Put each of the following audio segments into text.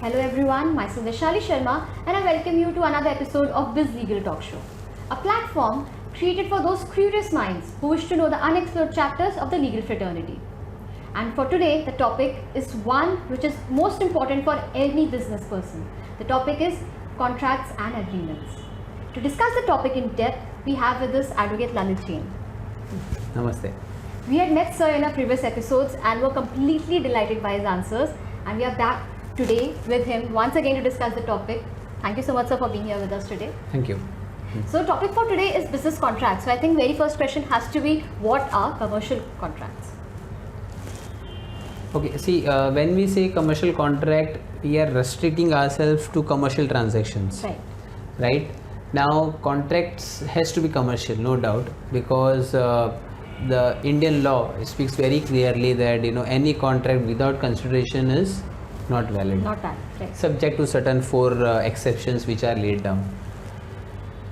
Hello everyone, myself Vaishali Sharma and I welcome you to another episode of Biz Legal Talk Show, a platform created for those curious minds who wish to know the unexplored chapters of the legal fraternity. And for today, the topic is one which is most important for any business person. The topic is contracts and agreements. To discuss the topic in depth, we have with us Advocate Lalit Jain. Namaste. We had met Sir in our previous episodes and were completely delighted by his answers, and we are back today with him once again to discuss the topic. Thank you so much, sir, for being here with us today. Thank you. So, topic for today is business contracts. So, I think very first question has to be, what are commercial contracts? Okay, see, when we say commercial contract, we are restricting ourselves to commercial transactions. Right. Right? Now, contracts has to be commercial, no doubt, because the Indian law speaks very clearly that any contract without consideration is not valid. Not that, right. Subject to certain four exceptions which are laid down.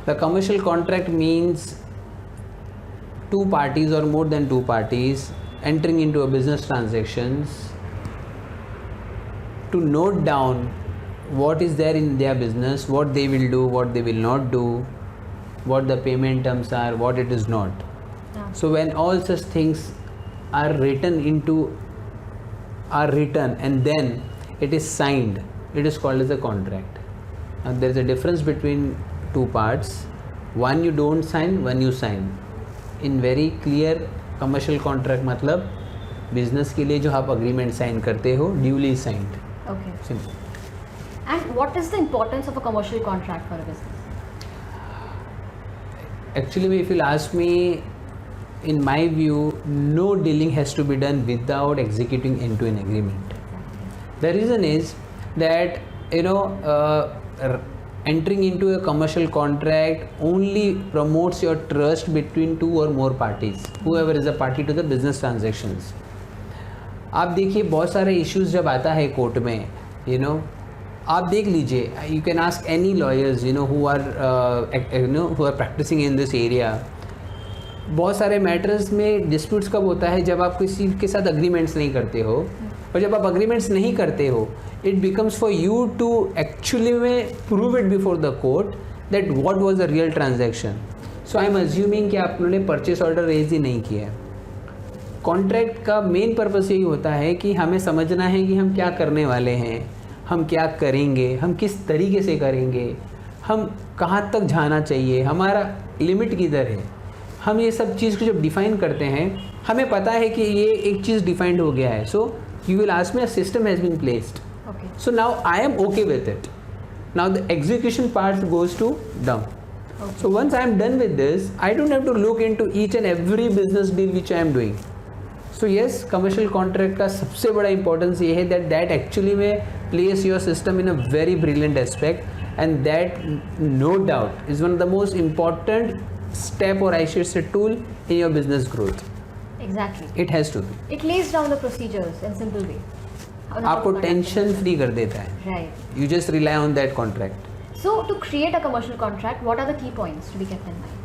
The commercial contract means two parties or more than two parties entering into a business transactions to note down what is there in their business, what they will do, what they will not do, what the payment terms are, what it is not. Yeah. So when all such things are written and then it is signed, it is called as a contract. Now there is a difference between two parts. One you don't sign, one you sign. In very clear commercial contract मतलब business के लिए जो आप agreement sign करते हो duly signed. Okay. Simple. And what is the importance of a commercial contract for a business? Actually, if you'll ask me, in my view, no dealing has to be done without executing into an agreement. The reason is that entering into a commercial contract only promotes your trust between two or more parties, whoever is a party to the business transactions. आप देखिए बहुत सारे issues जब आता है court में, आप देख लीजिए, you can ask any lawyers who are practicing in this area. बहुत सारे मैटर्स में डिस्प्यूट्स कब होता है जब आप किसी के साथ अग्रीमेंट्स नहीं करते हो, और जब आप अग्रीमेंट्स नहीं करते हो, it becomes for you to actually में prove it before the court that what was the real transaction. So I am assuming कि आपने परचेस ऑर्डर रेज ही नहीं किया है. कॉन्ट्रैक्ट का मेन पर्पस यही होता है कि हमें समझना है कि हम क्या करने वाले हैं, हम क्या करेंगे, हम किस तरीके से करेंगे, हम कहाँ तक जाना चाहिए, हमारा लिमिट किधर है. हम ये सब चीज़ को जब डिफाइन करते हैं, हमें पता है कि ये एक चीज़ डिफाइंड हो गया है. So you will ask me, a system has been placed. So now I am okay with it. Now the execution part goes to down. Okay. So once I am done with this, I don't have to look into each and every business deal which I am doing. So yes, commercial contract का सबसे बड़ा importance ये है that actually में place your system in a very brilliant aspect, and that no doubt is one of the most important step, or I should say tool, in your business growth. Exactly. It has to be. It lays down the procedures in simple way. आपको tension free कर देता है. Right. You just rely on that contract. So, to create a commercial contract, what are the key points to be kept in mind?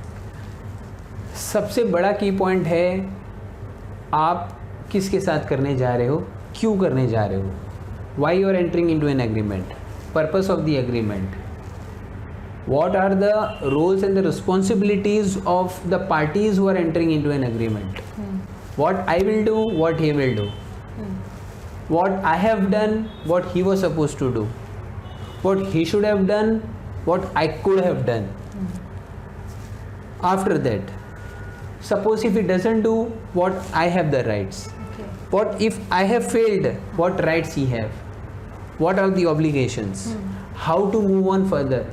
सबसे बड़ा की point है आप किसके साथ करने जा रहे हो, क्यों करने जा रहे हो, why you are entering into an agreement, purpose of the agreement, what are the roles and the responsibilities of the parties who are entering into an agreement. What I will do, what he will do, what I have done, what he was supposed to do, what he should have done, what I could have done. After that, suppose if he doesn't do, what I have the rights. Okay. What if I have failed, what rights he have, what are the obligations, how to move on further.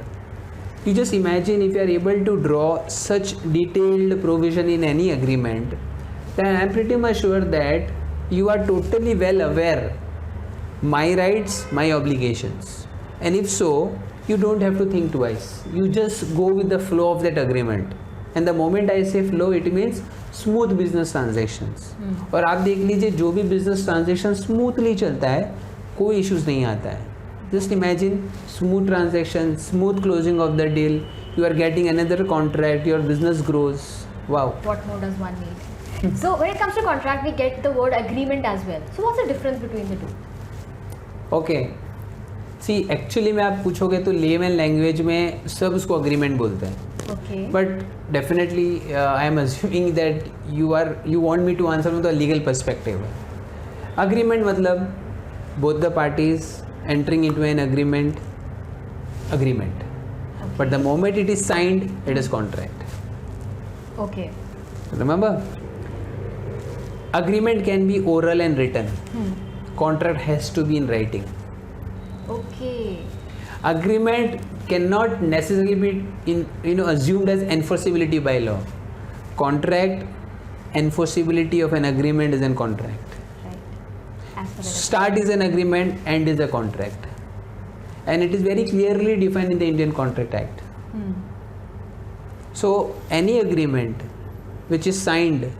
You just imagine if you are able to draw such detailed provision in any agreement, then I am pretty much sure that you are totally well aware my rights, my obligations, and if so, you don't have to think twice. You just go with the flow of that agreement, and the moment I say flow, it means smooth business transactions. और आप देख लीजिए जो भी business transaction smoothly चलता है, कोई issues नहीं आता है. Just imagine smooth transaction, smooth closing of the deal. You are getting another contract. Your business grows. Wow. What more does one need? So when it comes to contract, we get the word agreement as well. So what's the difference between the two? Okay. See actually में आप पूछोगे तो layman language में सब उसको agreement बोलते हैं. Okay. But definitely, I am assuming that you want me to answer from the legal perspective. Agreement मतलब both the parties entering into an agreement. But the moment it is signed, it is contract. Okay. Remember, agreement can be oral and written. Contract has to be in writing. Okay. Agreement cannot necessarily be assumed as enforceability by law. Contract enforceability of an agreement is in contract. Right. As per the Start is an agreement, end is a contract, and it is very clearly defined in the Indian Contract Act. So any agreement which is signed,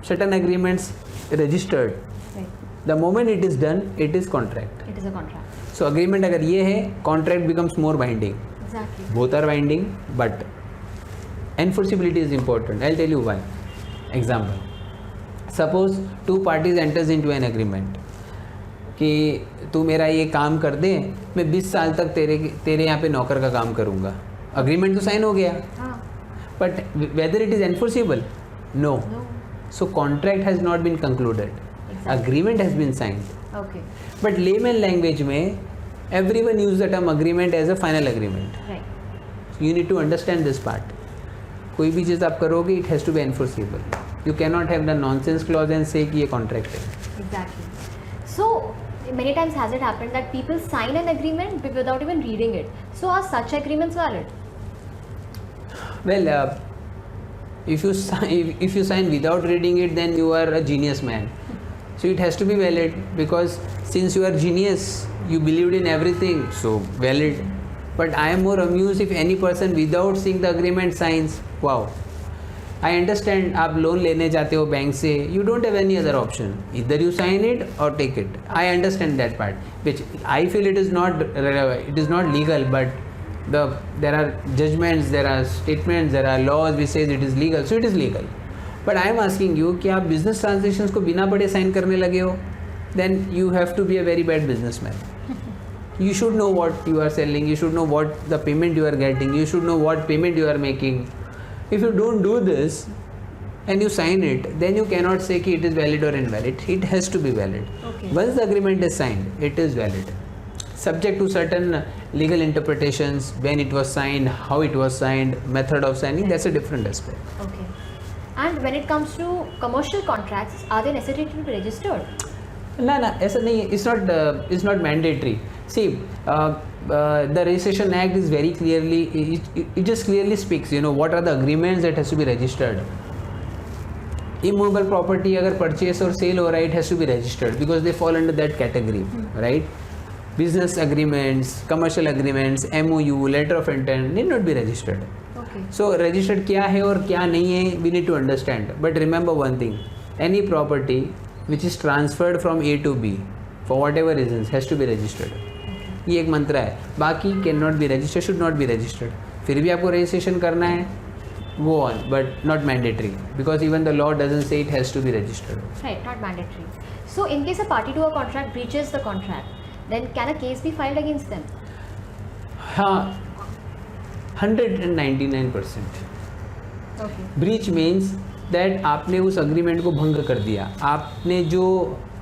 certain agreements registered, Right. the moment it is done, it is contract. It is a contract. So agreement अगर ये है, contract becomes more binding. Exactly. Both are binding, but enforceability is important. I'll tell you why. Example. Suppose two parties enters into an agreement कि तू मेरा ये काम कर दे, मैं 20 साल तक तेरे यहाँ पे नौकर का काम करूँगा. Agreement तो साइन हो गया, हाँ. but whether it is enforceable? No. No. So contract has not been concluded. Exactly. Agreement has been signed. Okay. But layman language में everyone use the term agreement as a final agreement. Right. You need to understand this part. कोई भी चीज़ आप करोगे, it has to be enforceable. You cannot have the nonsense clause and say कि ये contract है. Exactly. So many times has it happened that people sign an agreement without even reading it. So are such agreements valid? Well, if you sign without reading it, then you are a genius man. So it has to be valid, because since you are genius, you believed in everything, so valid. But I am more amused if any person without seeing the agreement signs. Wow. I understand आप loan लेने जाते हो bank से, you don't have any other option. Either you sign it or take it. I understand that part, which I feel it is not legal, but there are judgments, there are statements, there are laws which says it is legal, so it is legal. But I am asking you कि आप business transactions को बिना पढ़े sign करने लगे हो, then you have to be a very bad businessman. You should know what you are selling, you should know what the payment you are getting, you should know what payment you are making. If you don't do this and you sign it, then you cannot say कि it is valid or invalid. It has to be valid. Okay. Once the agreement is signed, it is valid. Subject to certain legal interpretations, when it was signed, how it was signed, method of signing, that's a different aspect. Okay. And when it comes to commercial contracts, are they necessary to be registered? No, ऐसा नहीं है. It's not mandatory. See, the Registration Act is very clearly, it just clearly speaks, what are the agreements that has to be registered. Immovable property अगर purchase or sale हो रहा है, it has to be registered because they fall under that category, right? Business agreements, commercial agreements, MOU, letter of intent need not be registered. Okay. So registered क्या है और क्या नहीं है, we need to understand. But remember one thing, any property which is transferred from A to B for whatever reasons has to be registered. ये एक मंत्र है. बाकी can not be registered, should not be registered. फिर भी आपको registration करना है, go on, but not mandatory, because even the law doesn't say it has to be registered. Right, not mandatory. So in case a party to a contract breaches the contract, then can a case be filed against them? हाँ, 199%. Okay. Breach means that आपने उस agreement को भंग कर दिया. आपने जो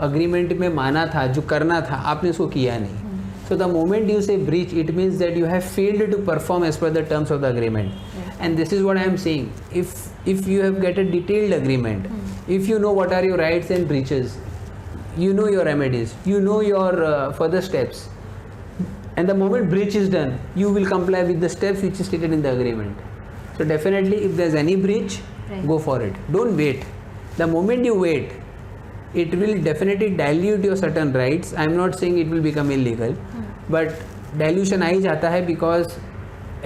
agreement में माना था, जो करना था, आपने उसको किया नहीं. So the moment you say breach, it means that you have failed to perform as per the terms of the agreement. Yes. And this is what I am saying. If you have get a detailed agreement, if you know what are your rights and breaches, you know your remedies, you know your further steps, and the moment breach is done, you will comply with the steps which is stated in the agreement. So definitely, if there is any breach, Right. go for it. Don't wait. The moment you wait, it will definitely dilute your certain rights. I am not saying it will become illegal, but dilution आ ही जाता है because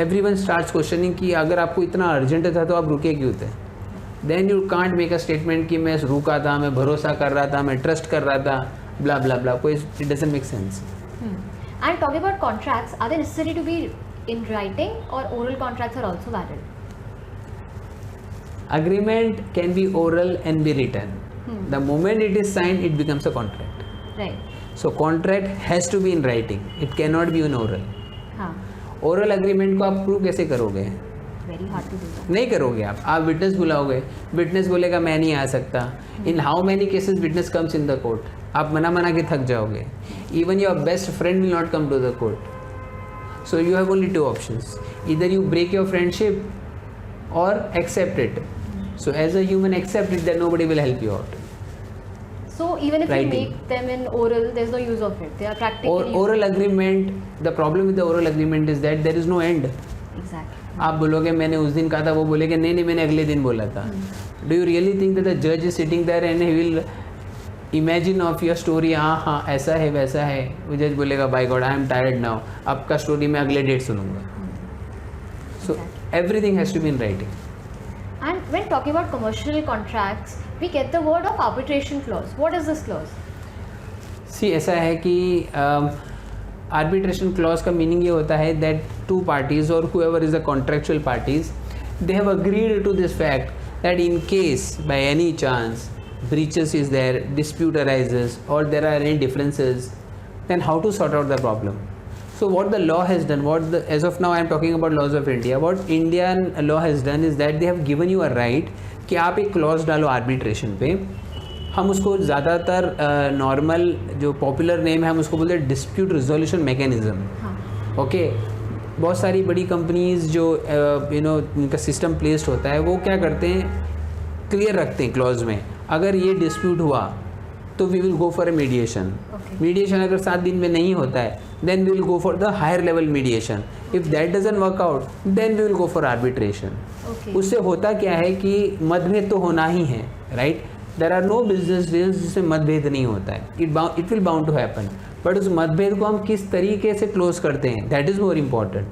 everyone starts questioning कि अगर आपको इतना urgent था तो आप रुके क्यों थे. Then you can't make a statement कि मैं रुका था, मैं भरोसा कर रहा था, मैं trust कर रहा था, blah blah blah. कोई it doesn't make sense. And talking about contracts, are they necessary to be in writing or oral contracts are also valid? Agreement can be oral and be written. The moment it is signed, it becomes a contract. Right. So contract has to be in writing. It cannot be in oral. हाँ, oral agreement को आप prove कैसे करोगे? very hard to do that. नहीं करोगे आप witness बुलाओगे, witness बोलेगा मैं नहीं आ सकता. In how many cases witness comes in the court? आप मना के थक जाओगे. Even your best friend will not come to the court. So you have only 2 options. Either you break your friendship or accept it. So as a human, accept it, then nobody will help you out. So even if Writing. you make them in oral, there's no use of it. They are practically Oral agreement, the problem with the oral agreement is that there is no end. Exactly. आप बोलोगे मैंने उस दिन कहा था, वो बोलेगे नहीं मैंने अगले दिन बोला था. Do you really think that the जज is sitting there and he will imagine of your story? हाँ ऐसा है वैसा है. वो जज बोलेगा by God I am tired now, आपका स्टोरी मैं अगले डेट सुनूंगा. So everything has to be in writing. And when talking about commercial contracts, we get the word of arbitration clause. What is this clause? सी ऐसा है कि arbitration clause का meaning ये होता है that 2 parties or whoever is the contractual parties, they have agreed to this fact that in case by any chance breaches is there, dispute arises or there are any differences, then how to sort out the problem. So what the law has done, as of now I am talking about laws of India, what Indian law has done is that they have given you a right कि आप एक clause डालो arbitration पे. हम उसको ज़्यादातर normal जो popular name है हम उसको बोलते हैं डिस्प्यूट रिजोल्यूशन मैकेनिज्म. ओके, बहुत सारी बड़ी कंपनीज जो इनका सिस्टम प्लेस्ड होता है वो क्या करते हैं, क्लियर रखते हैं क्लॉज में अगर ये डिस्प्यूट हुआ तो we will go for a mediation. Mediation अगर 7 दिन में नहीं होता है then we will go for the higher level mediation. If that doesn't work out then we will go for arbitration. उससे होता क्या है कि मतभेद तो होना ही है, right. There are no business deals जिसमें मतभेद नहीं होता है. It will bound to happen, but उस मतभेद को हम किस तरीके से क्लोज करते हैं that is more important,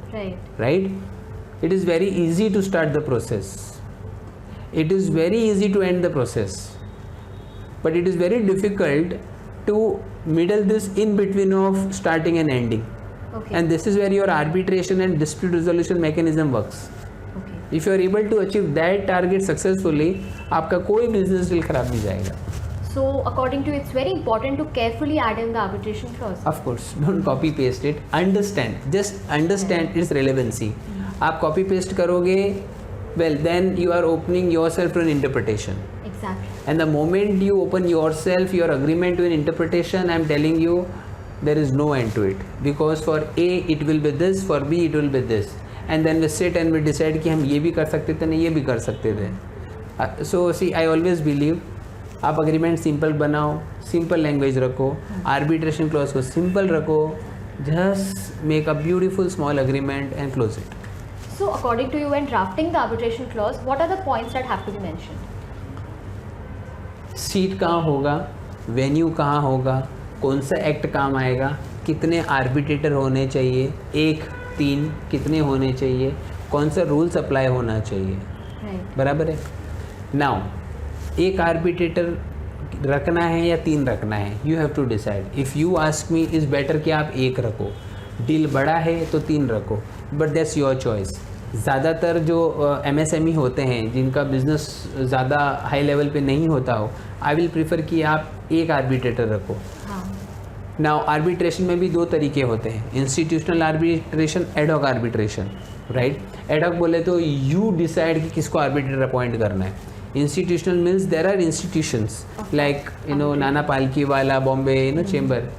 right. It is very easy to start the process, it is very easy to end the process, but it is very difficult to middle this in between of starting and ending. And this is where your arbitration and dispute resolution mechanism works. If you are able to achieve that target successfully, आपका कोई business deal खराब नहीं जाएगा. So according to you, it's very important to carefully add in the arbitration clause. Of course, don't copy paste it. Understand, just understand its relevancy. आप copy paste करोगे, well then you are opening yourself to an interpretation. Exactly. And the moment you open yourself, your agreement to an interpretation, I am telling you, there is no end to it. Because for A it will be this, for B it will be this. And then we sit and we decide कि हम ये भी कर सकते थे, नहीं ये भी कर सकते थे. So see, I always believe, आप agreement simple बनाओ, simple language रखो, arbitration clause को simple रखो, just make a beautiful small agreement and close it. So according to you, when drafting the arbitration clause, what are the points that have to be mentioned? Seat कहाँ होगा, venue कहाँ होगा, कौन सा act काम आएगा, कितने आर्बिट्रेटर होने चाहिए, 1, 3 कितने होने चाहिए, कौन सा रूल्स अप्लाई होना चाहिए, बराबर है. नाउ एक आर्बिट्रेटर रखना है या 3 रखना है, you have to decide. If you ask me, is better कि आप 1 रखो. डील बड़ा है तो 3 रखो, बट दैट्स योर चॉइस. ज़्यादातर जो MSME होते हैं जिनका बिजनेस ज़्यादा हाई लेवल पे नहीं होता हो, आई विल प्रीफर कि आप 1 आर्बिट्रेटर रखो. नाउ आर्बिट्रेशन में भी 2 तरीके होते हैं, institutional arbitration, ad hoc arbitration, right. Ad hoc बोले तो यू डिसाइड कि किसको आर्बिट्रेटर अपॉइंट करना है. Institutional means there are institutions like Nana पालकी वाला, बॉम्बे चेंबर.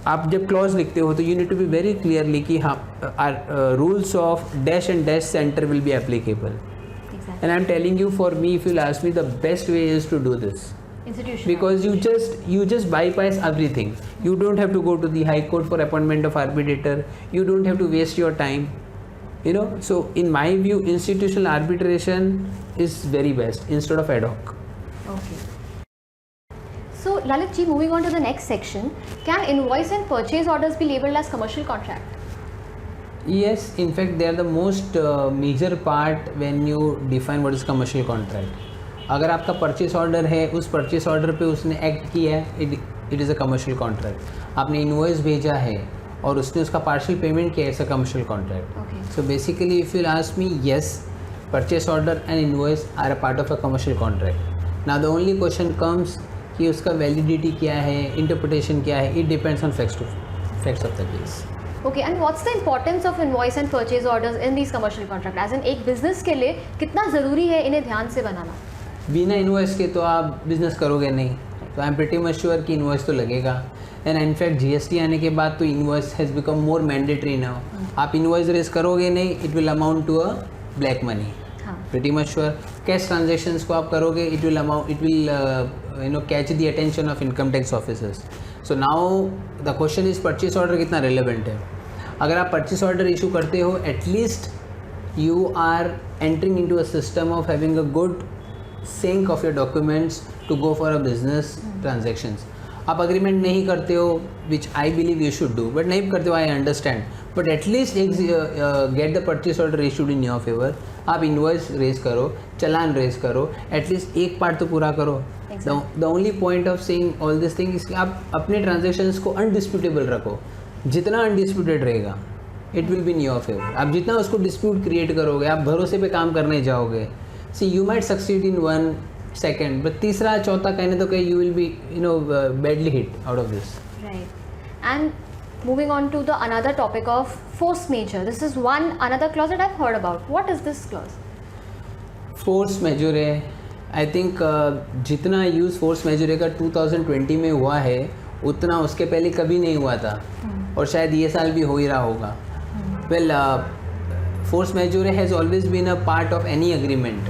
आप जब क्लॉज लिखते हो तो you need to be very clearly कि हाँ rules of dash and dash center will be applicable. And I am telling you, for me, if you ask me, the best way is to do this, because you just bypass everything. You don't have to go to the high court for appointment of arbitrator, you don't have to waste your time, so in my view institutional arbitration is very best instead of ad hoc. Okay. So Lalit ji, moving on to the next section, can invoice and purchase orders be labeled as commercial contract? Yes, in fact they are the most major part when you define what is commercial contract. अगर आपका purchase order है, उस purchase order पे उसने act किया है, it is a commercial contract. आपने invoice भेजा है और उसने उसका पार्शियल पेमेंट किया है, it's a commercial contract. So basically if you ask me, yes, purchase order and invoice are a part of a commercial contract. Now the only question comes कि उसका वैलिडिटी क्या है, इंटरप्रिटेशन क्या है, it depends on facts of the case. Okay, and what's the importance of invoice and purchase orders in these commercial contracts? As in एक business के लिए कितना ज़रूरी है इन्हें ध्यान से बनाना? बिना इन्वॉइस के तो आप बिज़नेस करोगे नहीं, तो I am pretty much sure कि इन्वॉइस तो लगेगा. एंड इनफैक्ट जीएसटी आने के बाद तो invoice has become more mandatory now. आप इन्वॉइस रेज करोगे नहीं, it will amount to a black money. Pretty much sure. Cash transactions को आप करोगे, it will catch the attention of income tax officers. So now the question is purchase order कितना relevant है. अगर आप purchase order issue करते हो, at least you are entering into a system of having a good sync of your documents to go for a business transactions. आप agreement नहीं करते हो, which I believe you should do, but नहीं करते हो, I understand, but at least get the purchase order issued in your favour. आप invoice raise करो, challan raise करो, एटलीस्ट एक पार्ट तो पूरा करो. The only point of saying all this thing is कि आप अपने ट्रांजेक्शन्स को अनडिस्प्यूटेबल रखो. जितना अनडिस्प्यूटेड रहेगा, it will be in your favour. आप जितना उसको डिस्प्यूट क्रिएट करोगे, आप भरोसे पे काम करने जाओगे. See you might succeed in 1 second, but तीसरा चौथा कहने तो कहीं you will be badly hit out of this. Right. And moving on to the another topic of force majeure. This is another clause that I've heard about. What is this clause? Force majeure, I think जितना use force majeure का 2020 में हुआ है, उतना उसके पहले कभी नहीं हुआ था. और शायद ये साल भी हो ही रहा होगा. Well, force majeure has always been a part of any agreement,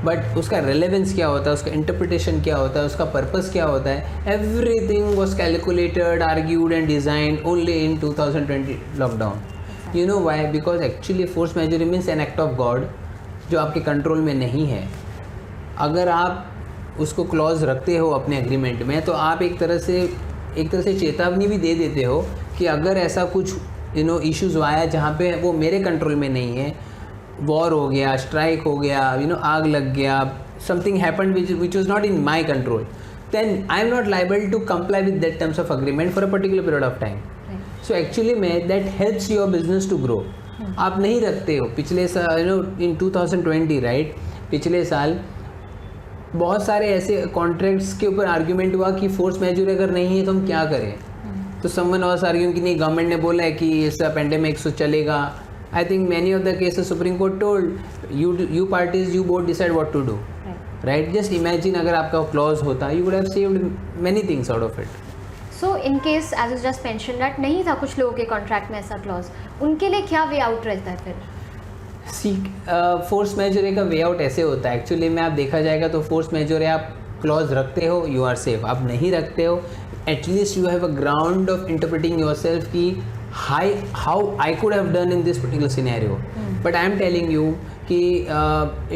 but उसका रेलेवेंस क्या होता है, उसका इंटरप्रिटेशन क्या होता है, उसका पर्पस क्या होता है, everything was calculated, argued and designed only in 2020 lockdown. You know why? Because actually force majeure means an act of God जो आपके कंट्रोल में नहीं है. अगर आप उसको क्लॉज रखते हो अपने एग्रीमेंट में, तो आप एक तरह से चेतावनी भी दे देते हो कि अगर ऐसा कुछ इश्यूज़ आया जहाँ पे वो मेरे कंट्रोल में नहीं है, वॉर हो गया, स्ट्राइक हो गया, आग लग गया, something happened which was not in my control, then I am not liable to comply with that terms of agreement for a particular period of time. So actually में that helps your business to grow. आप नहीं रखते हो. पिछले साल इन 2020 right, पिछले साल बहुत सारे ऐसे कॉन्ट्रैक्ट्स के ऊपर आर्ग्यूमेंट हुआ कि फोर्स मेजर अगर नहीं है तो हम क्या करें. तो समवन वाज आर्ग्यूइंग कि नहीं, गवर्नमेंट ने बोला है कि इसका पेंडेमिक सो चलेगा. I think many of the cases Supreme Court told you parties, you both decide what to do, right? Just imagine अगर आपका clause होता, you would have saved many things out of it. So in case as you just mentioned that नहीं था कुछ लोगों के contract में ऐसा clause, उनके लिए क्या way out रहता है फिर? See, force majeure का way out ऐसे होता है. Actually में आप देखा जाएगा तो force majeure आप clause रखते हो, you are safe. आप नहीं रखते हो, at least you have a ground of interpreting yourself कि how I could have done in this particular scenario. But I am telling you कि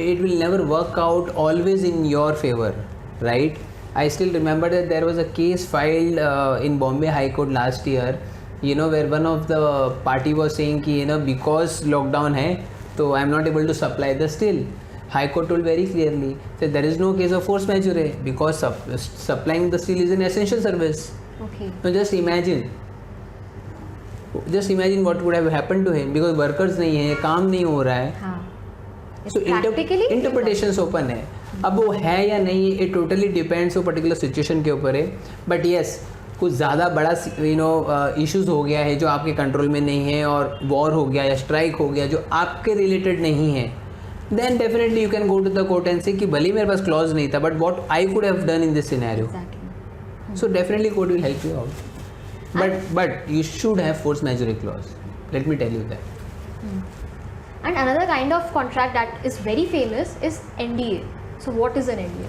it will never work out always in your favor, right? I still remember that there was a case filed in Bombay High Court last year, where one of the party was saying कि because lockdown है तो I am not able to supply the steel. High Court told very clearly that there is no case of force majeure because supplying the steel is an essential service. Okay. So just imagine what would have happened to him because workers नहीं है, काम नहीं हो रहा है. So interpretations open है. अब वो है या नहीं है, it totally depends वो particular situation के ऊपर है. But yes, कुछ ज़्यादा बड़ा issues हो गया है जो आपके कंट्रोल में नहीं है, और वॉर हो गया या स्ट्राइक हो गया जो आपके रिलेटेड नहीं है, then definitely you can go to the court and say कि भले मेरे पास clause नहीं था, but what I could have done in this scenario. So definitely court will help you out. But you should have force majeure clause. Let me tell you that. And another kind of contract that is very famous is NDA. So what is an NDA?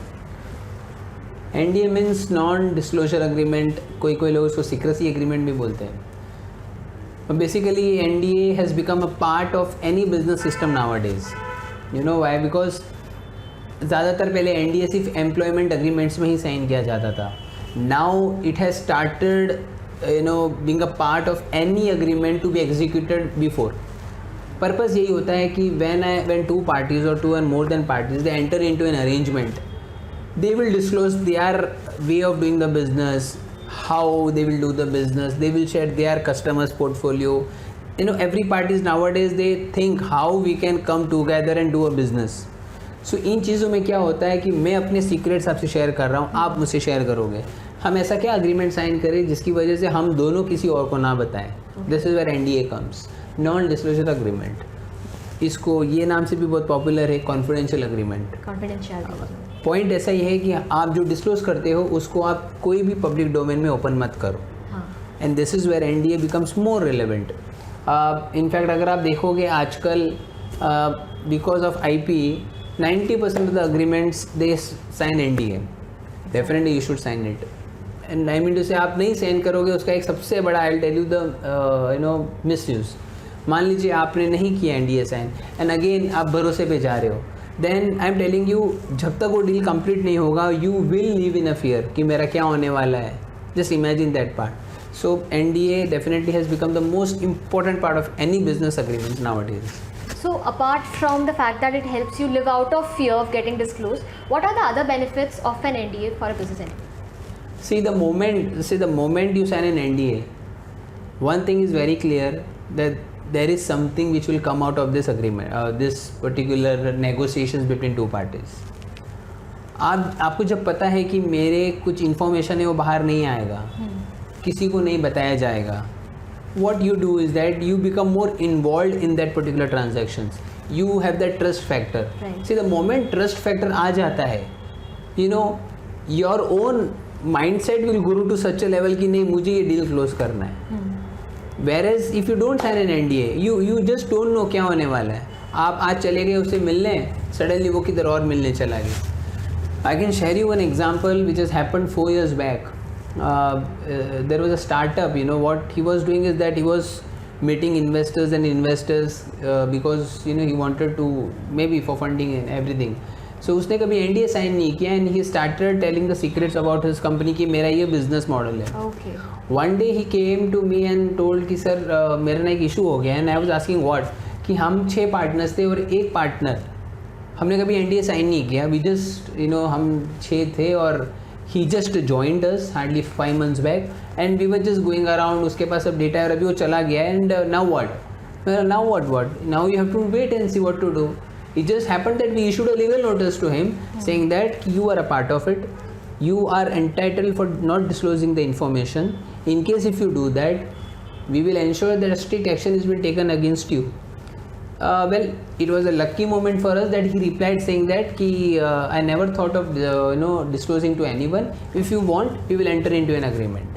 NDA means non-disclosure agreement. कोई लोग उसको secrecy agreement भी बोलते हैं. But basically NDA has become a part of any business system nowadays. You know why? Because ज़्यादातर पहले NDA सिर्फ employment agreements में ही साइन किया जाता था. Now it has started being a part of any agreement to be executed before. Purpose यही होता है कि when two parties or two and more than parties they enter into an arrangement, they will disclose their way of doing the business, how they will do the business, they will share their customers portfolio. Every parties nowadays they think how we can come together and do a business. सो इन चीज़ों में क्या होता है कि मैं अपने secrets आपसे share कर रहा हूँ, आप मुझसे शेयर करोगे, हम ऐसा क्या अग्रीमेंट साइन करें जिसकी वजह से हम दोनों किसी और को ना बताएं. This is where NDA comes, non disclosure agreement. इसको ये नाम से भी बहुत पॉपुलर है, कॉन्फिडेंशियल अग्रीमेंट. कॉन्फिडेंशियलिटी. पॉइंट ऐसा ही है कि आप जो डिस्क्लोज करते हो उसको आप कोई भी पब्लिक डोमेन में ओपन मत करो. And this is where NDA becomes more relevant. In fact अगर आप देखोगे आजकल because of IP 90% of the agreements they sign NDA. Definitely you should sign it. And I mean to say आप नहीं sign करोगे उसका एक सबसे बड़ा I will tell you the misuse. मान लीजिए आपने नहीं किया NDA साइन एंड अगेन आप भरोसे पे जा रहे हो, then I am telling you जब तक वो डील कंप्लीट नहीं होगा you will live in a fear कि मेरा क्या होने वाला है. Just imagine that part. So NDA definitely has become the most important part of any business agreement nowadays. So apart from the fact that it helps you live out of fear of getting disclosed, what are the other benefits of an NDA for a business entity? See, the moment you sign an NDA, one thing is very clear, that there is something which will come out of this agreement, this particular negotiations between two parties. आपको जब पता है कि मेरे कुछ information है वो बाहर नहीं आएगा, किसी को नहीं बताया जाएगा, what you do is that you become more involved in that particular transactions. You have that trust factor. Right. See, the moment trust factor आ जाता है, you know, your own mindset will grow to such a level कि नहीं मुझे ये deal close करना है. Whereas if you don't sign an NDA, you just don't know क्या होने वाला है. आप आज चले गए उससे मिलने, suddenly वो किधर और मिलने चला गया. I can share you one example which has happened 4 years back. There was a startup, you know, what he was doing is that he was meeting investors because, you know, he wanted to maybe for funding and everything. So उसने कभी NDA sign नहीं किया and he started telling the secrets about his company कि मेरा ये business model है. Okay. One day he came to me and told कि sir मेरा ना एक issue हो गया है. and I was asking what, कि हम 6 पार्टनर्स थे और एक पार्टनर हमने कभी NDA साइन नहीं किया. We just, you know, हम 6 थे और he just joined us hardly 5 months back and we were just going around. उसके पास सब डेटा है और अभी वो चला गया and now what? Now you have to wait and see what to do. It just happened that we issued a legal notice to him saying that you are a part of it. You are entitled for not disclosing the information. In case if you do that, we will ensure that a strict action is been taken against you. Well, it was a lucky moment for us that he replied saying that I never thought of disclosing to anyone. If you want, we will enter into an agreement.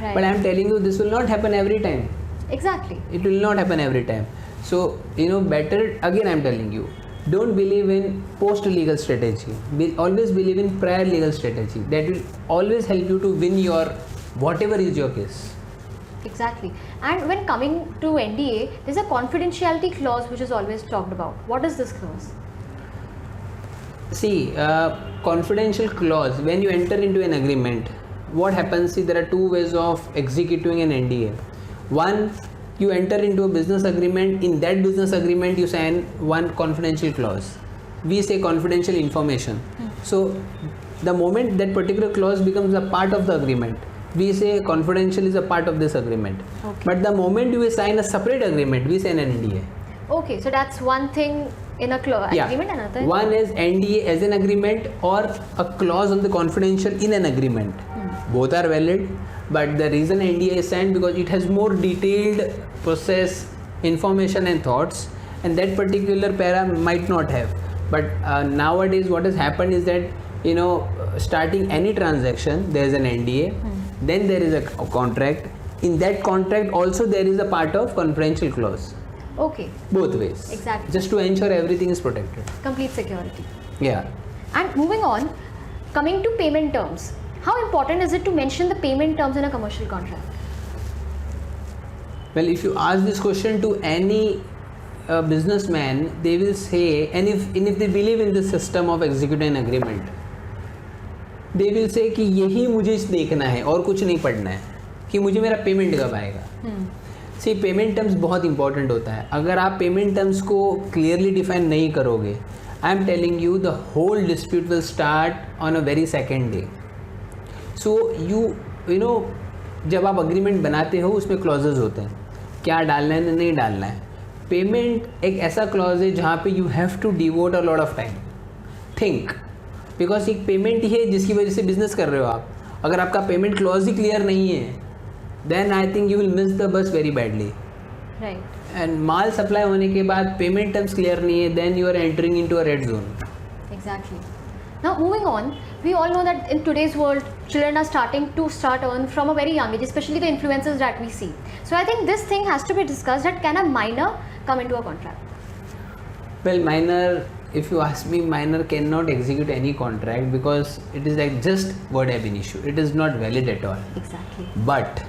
Right. But I am telling you, this will not happen every time. Exactly. It will not happen every time. So, better, again I am telling you, don't believe in post legal strategy. Always believe in prior legal strategy. That will always help you to win your whatever is your case. Exactly. And when coming to NDA, there's a confidentiality clause which is always talked about. What is this clause? See, confidential clause, when you enter into an agreement, what happens? See, there are 2 ways of executing an NDA. One, you enter into a business agreement. In that business agreement, you sign one confidential clause. We say confidential information. So, the moment that particular clause becomes a part of the agreement, we say confidential is a part of this agreement. Okay. But the moment you sign a separate agreement, we say an NDA. Okay, so that's one thing in a agreement, another. One is NDA as an agreement or a clause on the confidential in an agreement. Both are valid, but the reason NDA is signed because it has more detailed process, information and thoughts, and that particular para might not have. But nowadays what has happened is that, starting any transaction, there is an NDA, then there is a contract. In that contract also there is a part of confidential clause. Okay. Both ways. Exactly. Just to ensure everything is protected. Complete security. Yeah. And moving on, coming to payment terms. How important is it to mention the payment terms in a commercial contract? Well, if you ask this question to any businessman, they will say, and if they believe in the system of executing an agreement, they will say कि यही मुझे देखना है और कुछ नहीं पढ़ना है कि मुझे मेरा पेमेंट कब आएगा. सी पेमेंट टर्म्स बहुत इंपॉर्टेंट होता है. अगर आप पेमेंट टर्म्स को क्लियरली डिफाइन नहीं करोगे, I am telling you the whole dispute will start on a very second day. So you जब आप अग्रीमेंट बनाते हो उसमें क्लॉजेज होते हैं, क्या डालना है नहीं डालना है. पेमेंट एक ऐसा क्लॉज है जहाँ पे you have to devote a lot of time. Think, because एक पेमेंट ही है जिसकी वजह से बिजनेस कर रहे हो आप. अगर आपका पेमेंट क्लॉज ही क्लियर नहीं है, then I think you will miss the bus very badly. Right. And माल सप्लाई होने के बाद पेमेंट टर्म्स क्लियर नहीं है, then you are entering into a red zone. Exactly. Now moving on, we all know that in today's world, children are starting to earn from a very young age, especially the influencers that we see. So I think this thing has to be discussed, that can a minor come into a contract? Well, minor, if you ask me, minor cannot execute any contract because it is like just word ab initio. It is not valid at all. Exactly. But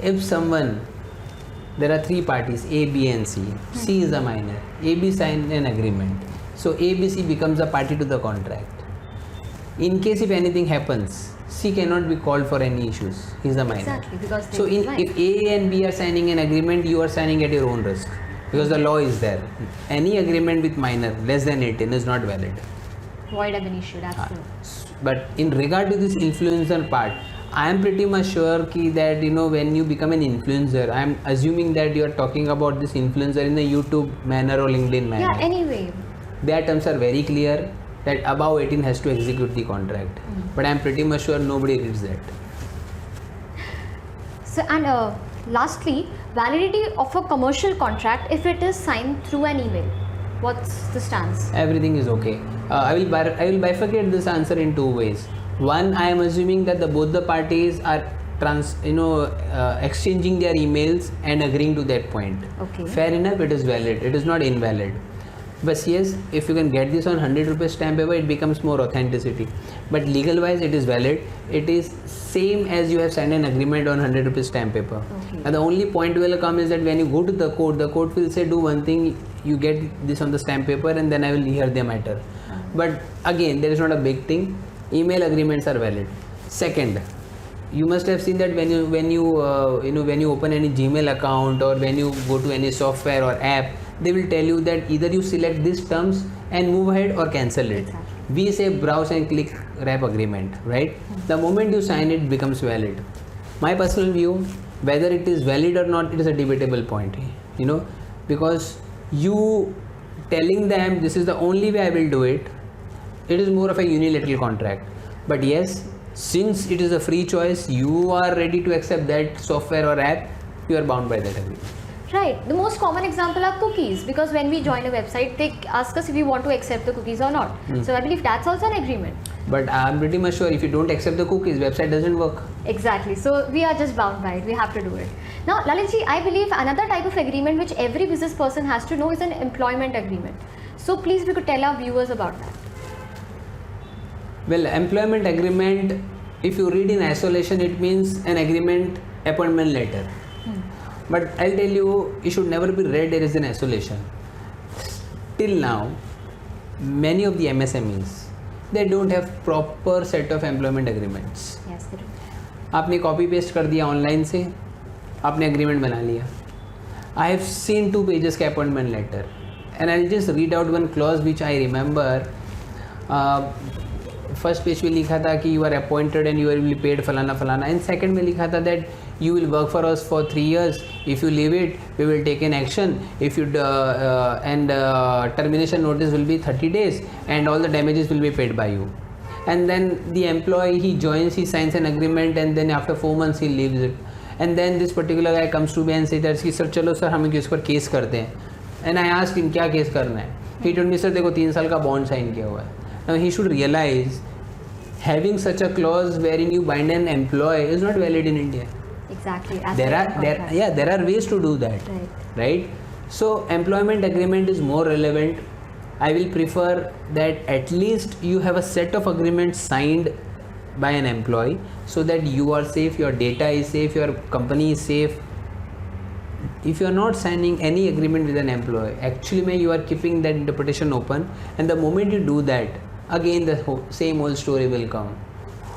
if someone, there are three parties, A, B and C. C is a minor. A, B sign an agreement. So A, B, C becomes a party to the contract. In case if anything happens, C cannot be called for any issues. He is a minor. Exactly, because So they might. if A and B are signing an agreement, you are signing at your own risk because the law is there. Any agreement with minor less than 18 is not valid. Void ab initio, that's true. But in regard to this influencer part, I am pretty much sure that when you become an influencer, I am assuming that you are talking about this influencer in the YouTube manner or LinkedIn manner. Yeah, anyway. Their terms are very clear that above 18 has to execute the contract. But I am pretty much sure nobody reads that. So, and lastly, validity of a commercial contract if it is signed through an email. What's the stance? Everything is okay. I will bifurcate this answer in two ways. One, I am assuming that both the parties are exchanging their emails and agreeing to that point. Okay. Fair enough, it is valid. It is not invalid. But yes, if you can get this on 100 rupees stamp paper, it becomes more authenticity. But legal wise, it is valid. It is same as you have signed an agreement on 100 rupees stamp paper. Okay. And the only point will come is that when you go to the court will say do one thing, you get this on the stamp paper and then I will hear the matter. But again, there is not a big thing. Email agreements are valid. Second, you must have seen that when you open any Gmail account or when you go to any software or app, they will tell you that either you select these terms and move ahead or cancel it. Exactly. We say browse and click wrap agreement, right? The moment you sign it becomes valid. My personal view, whether it is valid or not, it is a debatable point, because you telling them this is the only way I will do it, it is more of a unilateral contract. But yes, since it is a free choice, you are ready to accept that software or app, you are bound by that agreement. Right. The most common example are cookies, because when we join a website, they ask us if we want to accept the cookies or not. So I believe that's also an agreement. But I'm pretty much sure if you don't accept the cookies, website doesn't work. Exactly. So we are just bound by it. We have to do it. Now, Lalitji, I believe another type of agreement which every business person has to know is an employment agreement. So please, we could tell our viewers about that. Well, employment agreement, if you read in isolation, it means an agreement appointment letter. But I'll tell you, it should never be read as in isolation. Till now, many of the MSMEs, they don't have proper set of employment agreements. Yes, they do. आपने copy paste कर दिया online से, आपने agreement बना लिया. I have seen 2 pages का appointment letter and I just read out one clause which I remember. First page पे लिखा था कि you are appointed and you are will paid फलाना फलाना, एंड सेकंड में लिखा था that you will work for us for 3 years. If you leave it, we will take an action. If you termination notice will be 30 days and all the damages will be paid by you. And then the employee, he joins, he signs an agreement, and then after 4 months he leaves it. And then this particular guy comes to me and says that sir चलो sir हम इस पर case करते हैं. And I asked him क्या case करना है. He told me sir देखो 3 साल का बॉन्ड साइन किया हुआ है. Now he should realize having such a clause wherein you bind an employee is not valid in India. Exactly. There are ways to do that, right? So employment agreement is more relevant. I will prefer that at least you have a set of agreements signed by an employee so that you are safe, your data is safe, your company is safe. If you are not signing any agreement with an employee, actually you are keeping that interpretation open, and the moment you do that, again the same old story will come.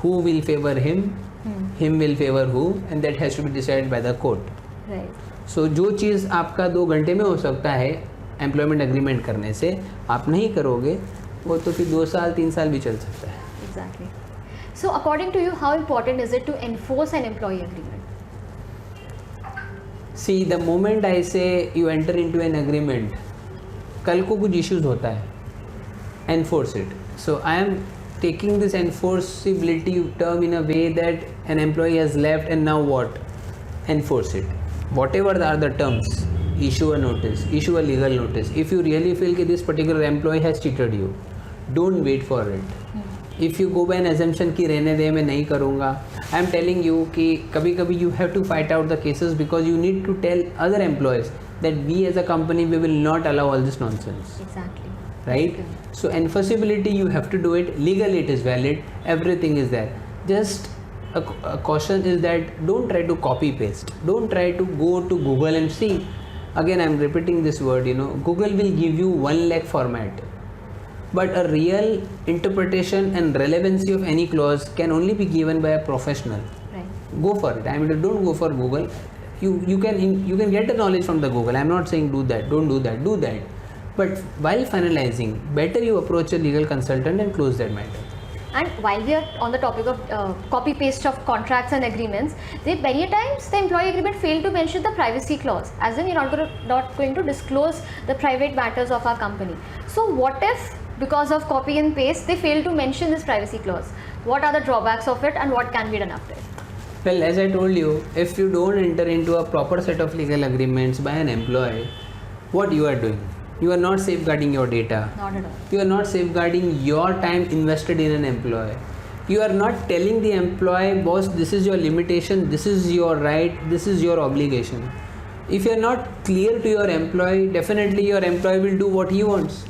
Who will favor him? Him will favor who, and that has to be decided by the court. Right. So जो चीज़ आपका 2 घंटे में हो सकता है employment agreement करने से, आप नहीं करोगे वो तो फिर 2 साल 3 साल भी चल सकता है. Exactly. So according to you, how important is it to enforce an employee agreement? See, the moment I say you enter into an agreement, कल को कुछ issues होता है, enforce it. So I am taking this enforceability term in a way that an employee has left and now what? Enforce it. Whatever are the terms, issue a notice, issue a legal notice. If you really feel that this particular employee has cheated you, don't wait for it. If you go by an assumption कि रहने दे मैं नहीं करूँगा, I am telling you कि कभी कभी you have to fight out the cases because you need to tell other employees that we as a company we will not allow all this nonsense. Exactly. Right? So enforceability you have to do it, legally it is valid, everything is there. Just a caution is that don't try to copy paste, don't try to go to Google and see. Again I am repeating this word, Google will give you 1 lakh format, but a real interpretation and relevancy of any clause can only be given by a professional. Right. Go for it. I mean, don't go for Google. You can get the knowledge from the Google. I'm not saying do that, don't do that, do that. But while finalizing, better you approach a legal consultant and close that matter. And while we are on the topic of copy paste of contracts and agreements, many times the employee agreement fail to mention the privacy clause, as in you're not going to disclose the private matters of our company. So what if because of copy and paste they fail to mention this privacy clause? What are the drawbacks of it and what can be done after it? Well, as I told you, if you don't enter into a proper set of legal agreements by an employee, what you are doing? You are not safeguarding your data. Not at all. You are not safeguarding your time invested in an employee. You are not telling the employee, boss, this is your limitation, this is your right, this is your obligation. If you are not clear to your employee, definitely your employee will do what he wants.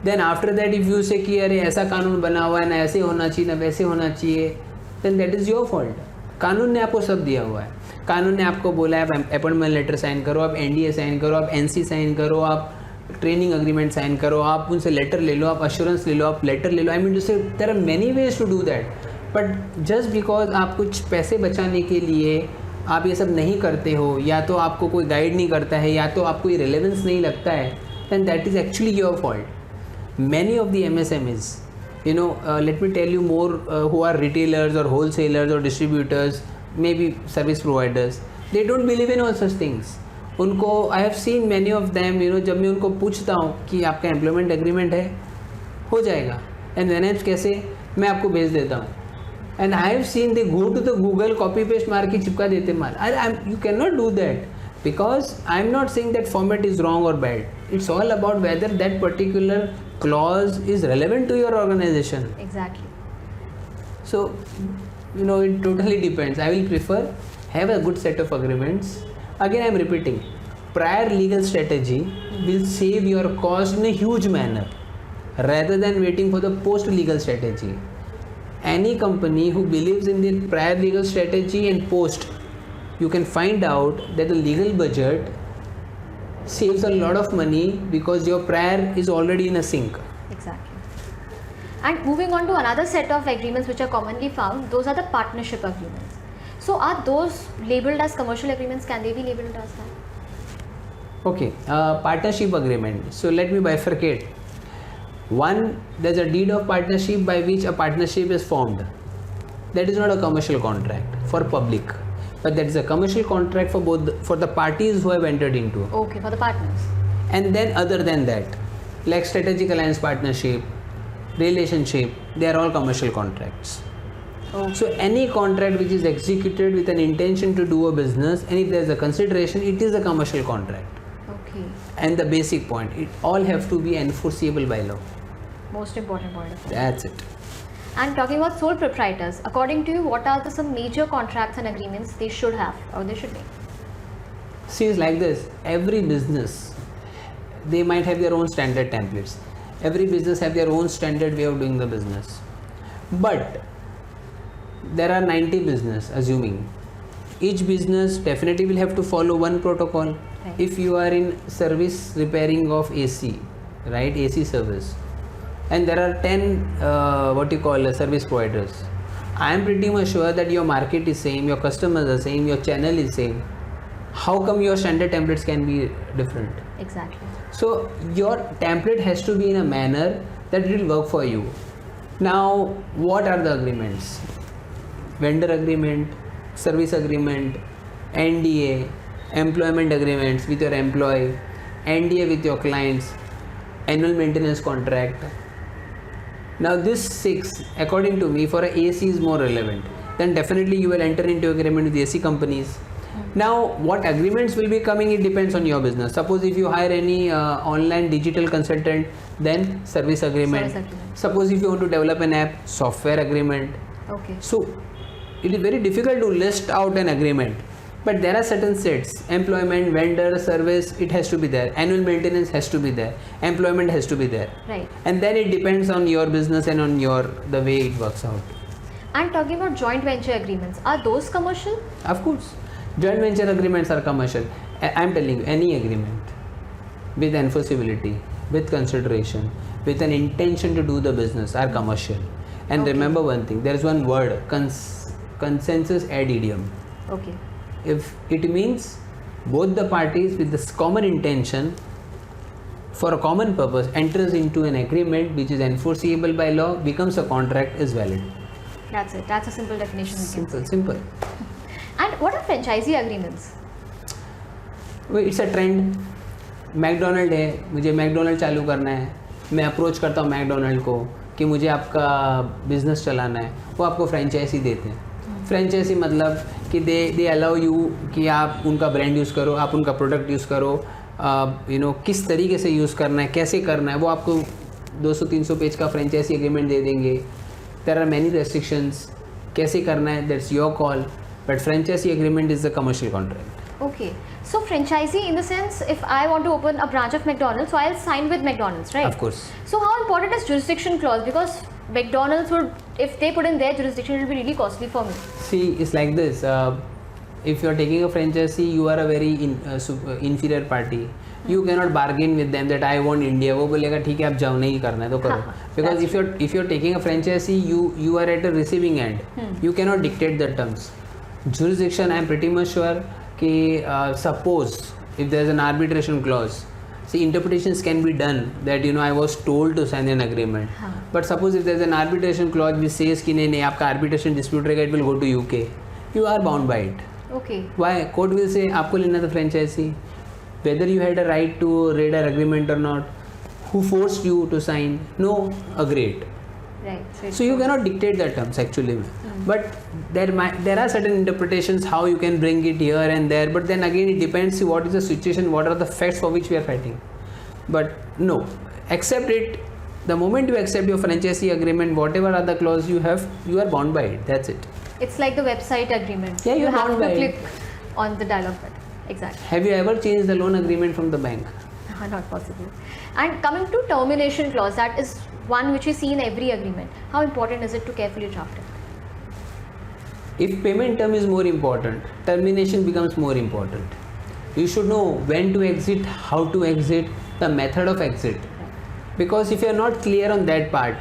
Then after that, if you say कि अरे ऐसा कानून बना हुआ है ना ऐसे होना चाहिए ना वैसे होना चाहिए, then that is your fault. कानून ने आपको सब दिया हुआ है. कानून ने आपको बोला है आप अपॉइंटमेंट लेटर साइन करो, आप NDA साइन करो, आप NC साइन करो, आप ट्रेनिंग अग्रीमेंट साइन करो, आप उनसे लेटर ले लो, आप अश्योरेंस ले लो, आप लेटर ले लो. I mean to say there are many ways to do that, but just because आप कुछ पैसे बचाने के लिए आप ये सब नहीं करते हो, या तो आपको कोई गाइड नहीं करता है, या तो आपको ये रेलेवेंस नहीं लगता है, then that is actually your fault. Many of the MSMEs, let me tell you more, who are retailers or wholesalers or distributors, maybe service providers, they don't believe in all such things. उनको I have seen many of them, जब मैं उनको पूछता हूँ कि आपका employment agreement है, हो जाएगा, एंड मैनेज कैसे, मैं आपको भेज देता हूँ. And I have seen they go to the Google copy paste मार के चिपका देते माल. You can not do that, because I am not saying that format is wrong or bad. It's all about whether that particular clause is relevant to your organization. Exactly. So, it totally depends. I will prefer have a good set of agreements. Again, I am repeating, prior legal strategy will save your cost in a huge manner rather than waiting for the post legal strategy. Any company who believes in the prior legal strategy and post, you can find out that the legal budget saves a lot of money because your prior is already in a sync. Exactly. And moving on to another set of agreements which are commonly found, those are the partnership agreements. So are those labeled as commercial agreements? Can they be labeled as that? Okay, partnership agreement. So let me bifurcate. One, there's a deed of partnership by which a partnership is formed. That is not a commercial contract for public, but that is a commercial contract for the parties who have entered into. Okay, for the partners. And then other than that, like strategic alliance partnership, relationship, they are all commercial contracts. Okay. So any contract which is executed with an intention to do a business, and if there is a consideration, it is a commercial contract. Okay. And the basic point, it all have to be enforceable by law. Most important point of view. That's it. And talking about sole proprietors, according to you, what are some major contracts and agreements they should have or they should make? See, it's like this. Every business, they might have their own standard templates. Every business have their own standard way of doing the business. But there are 90 business, assuming. Each business definitely will have to follow one protocol. Right. If you are in service repairing of AC, right, AC service, and there are 10 service providers, I am pretty much sure that your market is same, your customers are same, your channel is same. How come your standard templates can be different? Exactly. So your template has to be in a manner that it will work for you. Now, what are the agreements? Vendor agreement, service agreement, NDA, employment agreements with your employee, NDA with your clients, annual maintenance contract. Now this 6, according to me, for a AC is more relevant. Then definitely you will enter into agreement with AC companies. Now what agreements will be coming, it depends on your business. Suppose if you hire any online digital consultant, then service agreement. Suppose if you want to develop an app, software agreement. Okay. So it is very difficult to list out an agreement. But there are certain sets: employment, vendor, service, it has to be there. Annual maintenance has to be there. Employment has to be there. Right. And then it depends on your business and on the way it works out. And talking about joint venture agreements, are those commercial? Of course, joint venture agreements are commercial. I'm telling you, any agreement with enforceability, with consideration, with an intention to do the business are commercial. And Okay. remember one thing: there is one word, consensus ad idiom. Okay. If it means both the parties with this common intention for a common purpose enters into an agreement which is enforceable by law, becomes a contract, is valid. That's it. That's a simple definition. We can say. Simple. And what are franchisee agreements? It's a trend. McDonald है, मुझे McDonald चालू करना है, मैं approach करता हूँ McDonald को कि मुझे आपका बिजनेस चलाना है, वो आपको फ्रेंचाइजी देते हैं. फ्रेंचाइजी मतलब कि दे अलाउ यू कि आप उनका ब्रांड यूज़ करो, आप उनका प्रोडक्ट यूज़ करो, किस तरीके से यूज़ करना है, कैसे करना है, वो आपको 200-300 पेज का फ्रेंचाइजी एग्रीमेंट दे देंगे. देयर आर मैनी रेस्ट्रिक्शंस, कैसे करना है, that's your call, but franchisee agreement is the commercial contract. Okay. So franchisee in the sense, if I want to open a branch of McDonald's, so I'll sign with McDonald's, right? Of course. So how important is jurisdiction clause? Because McDonald's would, if they put in their jurisdiction, it will be really costly for me. See, it's like this. If you are taking a franchisee, you are a very inferior party. You cannot bargain with them that I want India. वो बोलेगा ठीक है आप जाओ, नहीं करना है तो करो. Because if you're taking a franchisee, you are at a receiving end. You cannot dictate the terms. Jurisdiction, I am pretty much sure कि suppose if there is an arbitration clause, see interpretations can be done that I was told to sign an agreement. But suppose if there is an arbitration clause which says कि नहीं आपका arbitration dispute रहेगा, it will go to UK, you are bound by it. Okay. Why? Court will say आपको लेना था franchisee, whether you had a right to read our agreement or not, who forced you to sign? No, agreed. Right. So you cannot dictate the terms actually. But there are certain interpretations how you can bring it here and there, but then again it depends what is the situation, what are the facts for which we are fighting. But no, accept it. The moment you accept your franchisee agreement, whatever other clause you have, you are bound by it. That's it. It's like the website agreement. Yeah, you you're have bound to by click it. on the dialog button. Exactly. Have you ever changed the loan agreement from the bank? Not possible. And coming to termination clause, that is one which we see in every agreement. How important is it to carefully draft it? If payment term is more important, termination becomes more important. You should know when to exit, how to exit, the method of exit. Because if you are not clear on that part,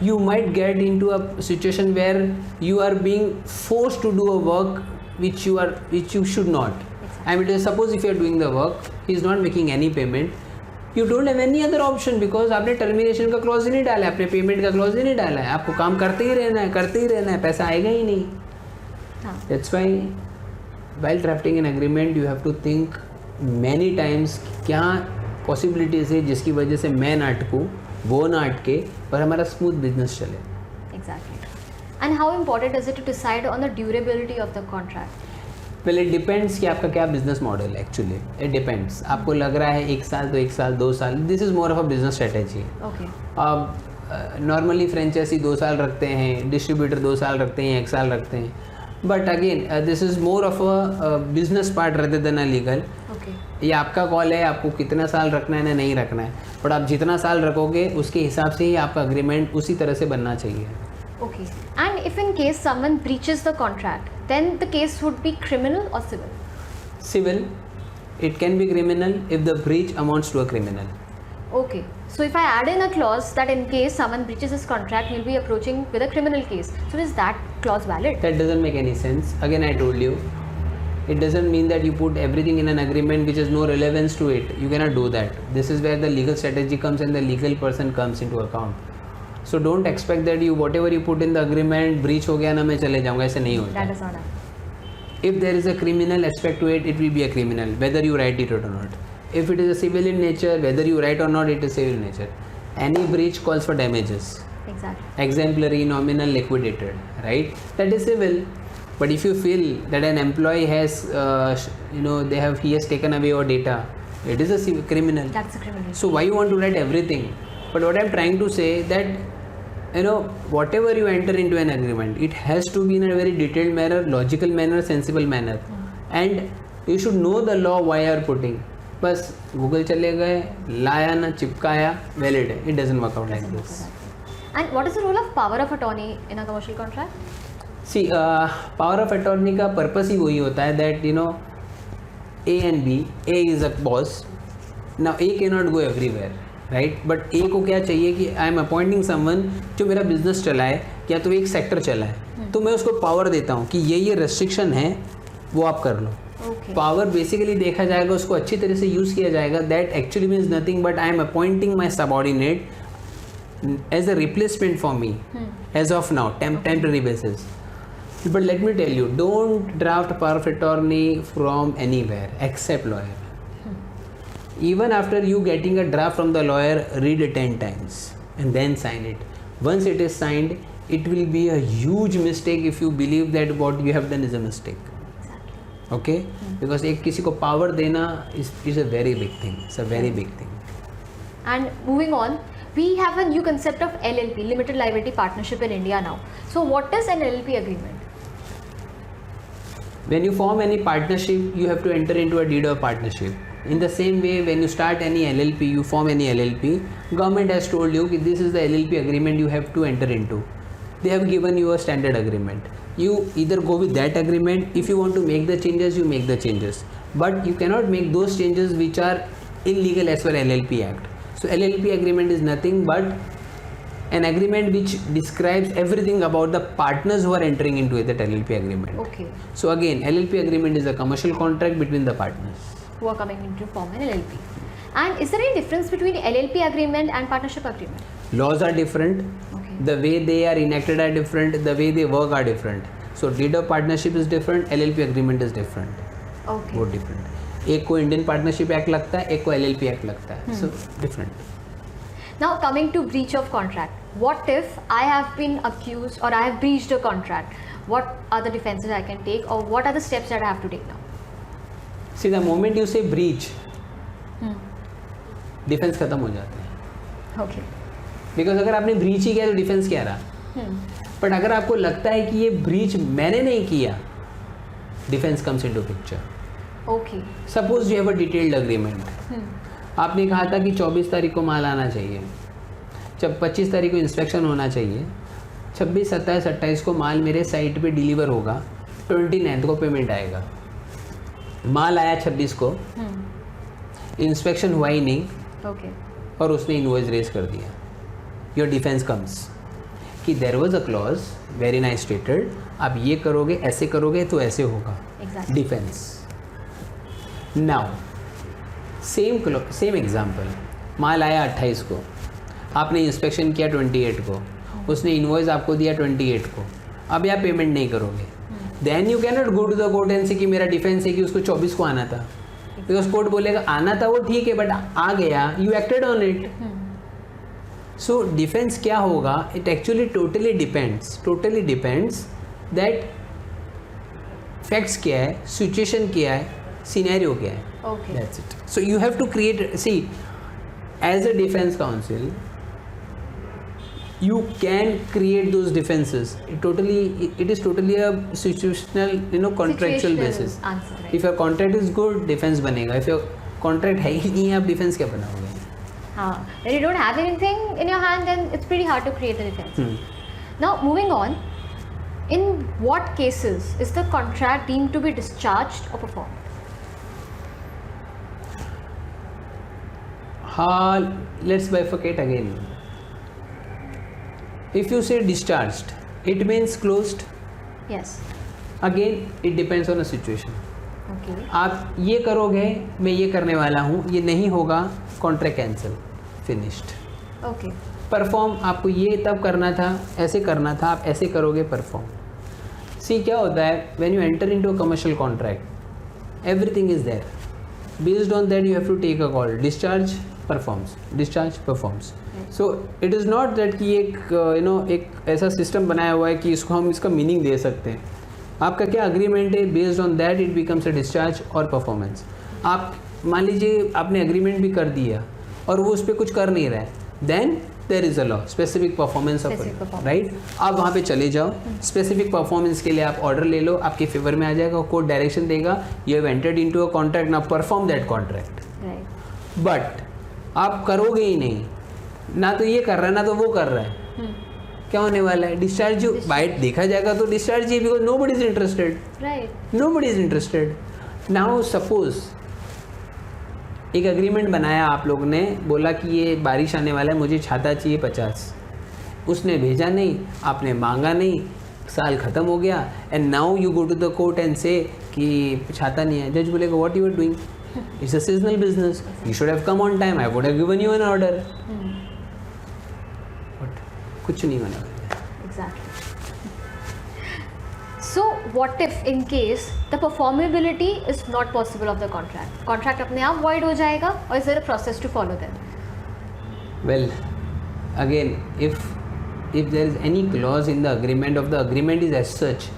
you might get into a situation where you are being forced to do a work which you should not. Exactly. I mean, suppose if you are doing the work, he is not making any payment, you don't have any other option because आपने termination का clause ही नहीं डाला है, आपने payment का clause ही नहीं डाला है, आपको काम करते ही रहना है, पैसा आएगा ही नहीं. That's why while drafting an agreement you have to think many times क्या possibilities है जिसकी वजह से मैं ना अटकूँ, वो ना अटके और हमारा smooth business चले. Exactly. And how important is it to decide on the durability of the contract? Well, it depends कि आपका क्या business model है actually. It depends. आपको लग रहा है 1 साल तो 1 साल 2 साल. This is more of a business strategy. Okay. Normally franchisee 2 साल रखते हैं, डिस्ट्रीब्यूटर 2 साल रखते हैं, 1 साल रखते हैं. But again this is more of a business part rather than a legal. ये आपका कॉल है, आपको कितना साल रखना है ना नहीं रखना है, बट आप जितना साल रखोगे उसके हिसाब से ही आपका अग्रीमेंट उसी तरह से बनना चाहिए. Okay. And if in case someone breaches the contract, then the case would be criminal or civil? Civil. It can be criminal if the breach amounts to a criminal. Okay. So if I add in a clause that in case someone breaches this contract, he'll be approaching with a criminal case. So is that clause valid? That doesn't make any sense. Again, I told you, it doesn't mean that you put everything in an agreement which has no relevance to it. You cannot do that. This is where the legal strategy comes and the legal person comes into account. So don't expect that you whatever you put in the agreement breach हो गया ना मैं चले जाऊँगा, ऐसे नहीं होता. That is not happening. If there is a criminal aspect to it, it will be a criminal, whether you write it or not. If it is a civil in nature, whether you write or not, it is civil in nature. Any breach calls for damages. Exactly. exemplary, nominal, liquidated, right? That is civil. But if you feel that an employee has, he has taken away your data, it is a criminal. That's a criminal. So why you want to write everything? But what I'm trying to say that, whatever you enter into an agreement, it has to be in a very detailed manner, logical manner, sensible manner, and you should know the law why you are putting. बस Google चले गए, लाया ना चिपकाया, valid है. It doesn't work out like this. And what is the role of power of attorney in a commercial contract? See, power of attorney का purpose ही वही होता है that A and B, A is a boss. Now A cannot go everywhere, right? But A को क्या चाहिए कि I am appointing someone जो मेरा business चलाए या तो एक sector चलाए, तो मैं उसको power देता हूँ कि ये restriction है, वो आप कर लो. पावर बेसिकली देखा जाएगा, उसको अच्छी तरह से यूज़ किया जाएगा. That actually means nothing but I am appointing my subordinate as a replacement for me as of now, temporary basis. But let me tell you, don't draft power of attorney from anywhere except lawyer. Even after you getting a draft from the lawyer, read it 10 times and then sign it. Once it is signed, it will be a huge mistake if you believe that what you have done is a mistake. Okay? Because एक किसी को power देना is a very big thing. It's a very big thing. And moving on, we have a new concept of LLP, Limited Liability Partnership in India now. So what is an LLP agreement? When you form any partnership, you have to enter into a deed of partnership. In the same way, when you start any LLP, you form any LLP, government has told you that this is the LLP agreement you have to enter into. They have given you a standard agreement. You either go with that agreement. If you want to make the changes, you make the changes. But you cannot make those changes which are illegal as per LLP Act. So LLP agreement is nothing but an agreement which describes everything about the partners who are entering into that LLP agreement. Okay. So again, LLP agreement is a commercial contract between the partners who are coming into form an LLP. And is there any difference between LLP agreement and partnership agreement? Laws are different. Okay. The way they are enacted are different. The way they work are different. So deed of partnership is different. LLP agreement is different. Okay. Both different. एक को Indian partnership act लगता है, एक को LLP act लगता है. So different. Now coming to breach of contract. What if I have been accused or I have breached a contract? What are the defenses I can take or what are the steps that I have to take now? See, the moment you say breach, defence खत्म हो जाता है. Okay. Because अगर आपने breach ही किया तो defence क्या रहा. बट अगर आपको लगता है कि ये ब्रीच मैंने नहीं किया, defence comes into picture. Okay. Suppose you have a detailed agreement. आपने कहा था कि 24 तारीख को माल आना चाहिए, जब 25 तारीख को इंस्पेक्शन होना चाहिए, 26, 27, 28 को माल मेरे साइट पे डिलीवर होगा, 29 को पेमेंट आएगा. माल आया 26 को, इंस्पेक्शन हुआ ही नहीं, Okay. और उसने इनवॉइस रेज कर दिया. योर डिफेंस कम्स कि there was a clause very nice stated, आप ये करोगे, ऐसे करोगे तो ऐसे होगा. Exactly. Defence. Now same example, माल आया 28 को, आपने इंस्पेक्शन किया 28 को, उसने इनवॉइस आपको दिया 28 को, अब आप पेमेंट नहीं करोगे. Then you can not go to the court and say कि मेरा डिफेंस है कि उसको 24 को आना था. बिकॉज कोर्ट बोलेगा आना था वो ठीक है बट आ गया, you acted on it. So defence क्या होगा, it actually totally depends that facts क्या है, सिचुएशन क्या है, सिनेरियो क्या है. Okay. That's it. So you have to create, see, as a defense counsel, you can create those defenses. It is totally a situational, contractual basis. Answer, right? If your contract is good, defense बनेगा. If your contract है ही नहीं, आप defense क्या बनाओगे? When you don't have anything in your hand, then it's pretty hard to create a defense. Now moving on, in what cases is the contract deemed to be discharged or performed? Let's bifurcate again. If you say discharged, it means closed. Yes. Again, it depends on the situation. Okay. आप ये करोगे, मैं ये करने वाला हूँ, ये नहीं होगा, contract cancel, finished. Okay. Perform, आपको ये तब करना था, ऐसे करना था, आप ऐसे करोगे, परफॉर्म. सी क्या होता है, when you enter into a commercial contract, everything is there. Based on that you have to take a call. Discharge, performs. Discharge, performs. So it is not that कि एक ऐसा सिस्टम बनाया हुआ है कि इसको हम इसका मीनिंग दे सकते हैं. आपका क्या अग्रीमेंट है, based on that it becomes a discharge और परफॉर्मेंस. आप मान लीजिए आपने अग्रीमेंट भी कर दिया और वो उस पर कुछ कर नहीं रहा है, then there is a law, specific performance of right. आप वहाँ पे चले जाओ, स्पेसिफिक परफॉर्मेंस के लिए आप ऑर्डर ले लो, आपके फेवर में आ जाएगा, कोर्ट डायरेक्शन देगा, you have entered into a contract, now perform that contract. But आप करोगे ही नहीं, ना तो ये कर रहा है ना तो वो कर रहा है, क्या होने वाला है? डिस्चार्ज. बाइट देखा जाएगा तो डिस्चार्ज ही, because nobody is interested. Nobody is interested. Now suppose एक एग्रीमेंट बनाया आप लोग ने, बोला कि ये बारिश आने वाला है, मुझे छाता चाहिए 50. उसने भेजा नहीं, आपने मांगा नहीं, साल ख़त्म हो गया, and now you go to the court and say कि छाता नहीं है. जज बोलेगा what you are doing, it's a seasonal business, you should have come on time, I would have given you an order. कुछ नहीं होने वाला. Exactly. So what if in case the performability is not possible of the contract? Contract अपने आप void हो जाएगा, or is there a process to follow then? Well, again, if there is any clause in the agreement is as such,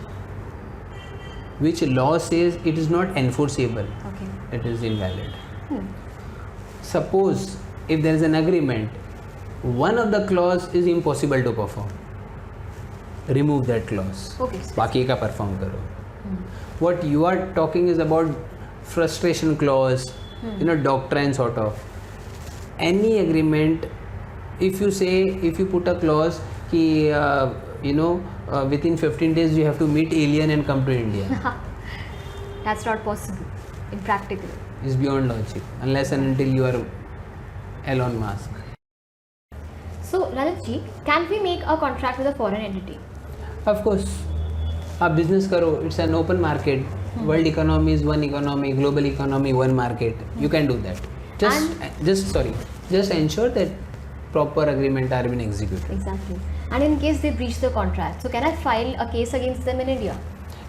which law says it is not enforceable, Okay. it is invalid. Suppose if there is an agreement, one of the clause is impossible to perform, remove that clause. Okay. बाकी का perform करो. What you are talking is about frustration clause, doctrine sort of. Any agreement, if you put a clause कि within 15 days you have to meet alien and come to India. That's not possible in practical. It's beyond logic, unless and until you are Elon Musk. So Lalit ji, can we make a contract with a foreign entity? Of course. आप business करो, it's an open market, world economy is one economy, global economy one market, you can do that. Just ensure that proper agreement are being executed. Exactly. And in case they breach the contract, so can I file a case against them in India?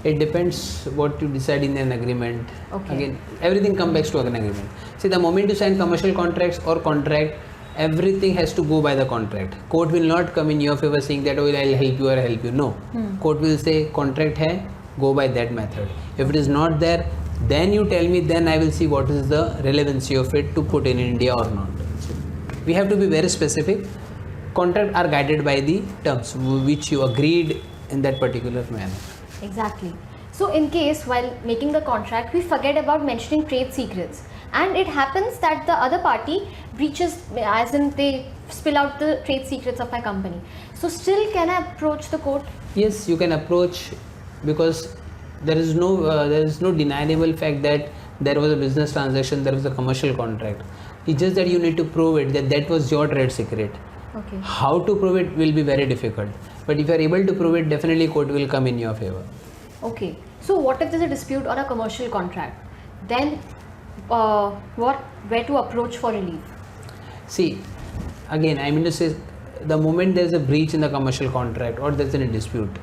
It depends what you decide in an agreement. Okay. Again, everything comes back to an agreement. See, the moment you sign commercial contracts or contract, everything has to go by the contract. Court will not come in your favor saying that, oh, I'll help you or help you. No. Court will say contract hai, go by that method. If it is not there, then you tell me, then I will see what is the relevancy of it to put in India or not. We have to be very specific. Contracts are guided by the terms which you agreed in that particular manner. Exactly. So in case while making the contract we forget about mentioning trade secrets, and it happens that the other party breaches, as in they spill out the trade secrets of my company, so still can I approach the court? Yes, you can approach, because there is no deniable fact that there was a business transaction, there was a commercial contract. It's just that you need to prove it that was your trade secret. Okay. How to prove it will be very difficult, but if you are able to prove it, definitely court will come in your favor. Okay. So what if there's a dispute on a commercial contract? Then where to approach for relief? See, again, I mean to say, the moment there's a breach in the commercial contract or there's a dispute,